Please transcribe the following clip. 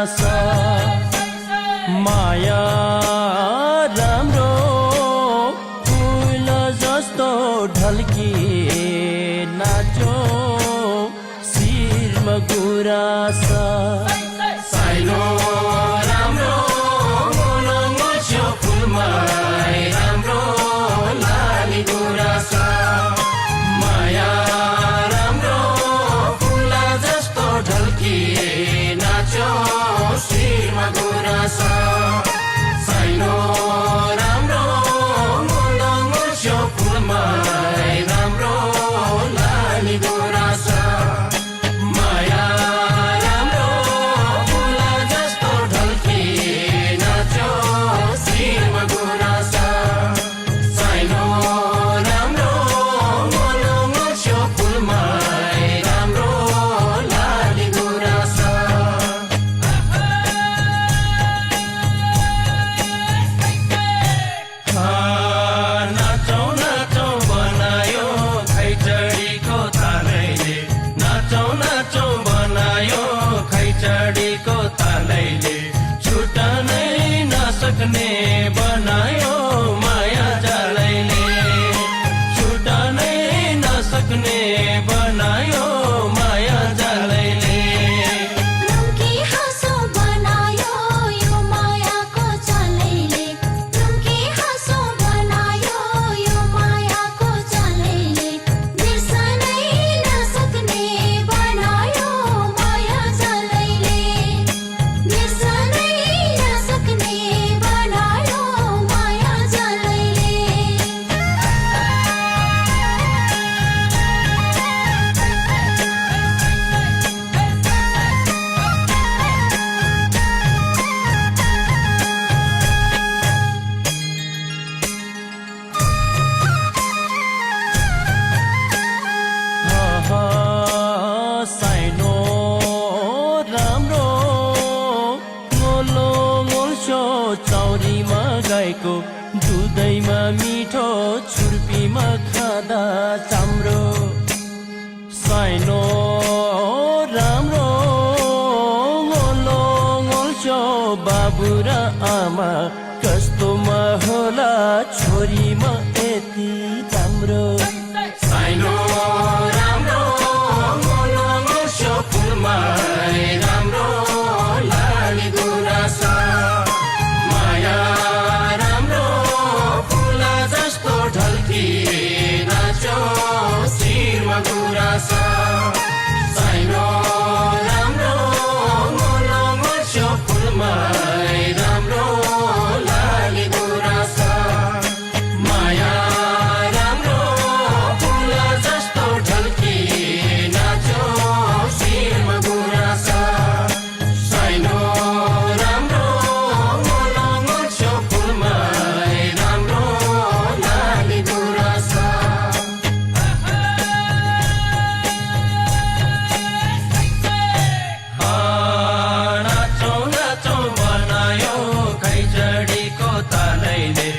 छ माया राम्रो फुल जस्तो ढल्की नाचो शिरमा गुराँस साइनो राम्रो मोलो छ्यो फुलमा राम्रो लाली गुराँस माया राम्रो फुल जस्तो ढल्की नाचो शिरमा गुराँस साइनो राम्रो मोलो छ्यो फुलमा राम्रो लाली गुराँस माया राम्रो फुल जस्तो ढल्की नाचो शिरमा गुराँस साइनो राम्रो मोलो छ्यो फुलमा राम्रो लाली गुराँस नाचौ नाचौ बनायो खैचडीको तालैले नाचौ नाचौ बनायो खैचडीको तालैले छुटानै नसक्ने बनायो माया जालैले छुटानै नसक्ने बनायो माया जालैले रुम्की हाँसो बनायो यो मायाको चालैले रुम्की हाँसो बनायो यो मायाको चालैले बिर्सनै नसक्ने बनायो माया चालैले बिर्सनै नसक्ने बनायो माया चालैले साइनो राम्रो गोलो गोल्छो चौरीमा गाईको दुधैमा मिठो छुर्पीमा खाँदा चाम्रो साइनो राम्रो गोलो गोल्छो बाबु र आमा कस्तोमा होला छोरीमा यति राम्रो साइनो राम्रो मोलो छ्यो फुलमा राम्रो लाली गुराँस माया राम्रो फुल जस्तो ढल्की नाचो शिरमा गुराँस साइनो राम्रो मोलो छ्यो फुलमा राम्रो लाली गुराँस माया राम्रो फुल जस्तो ढल्की नाचो शिरमा गुराँस साइनो राम्रो मोलो छ्यो फुलमा राम्रो लाली गुराँस नाचौ नाचौ बनायो खैचडीको तालैले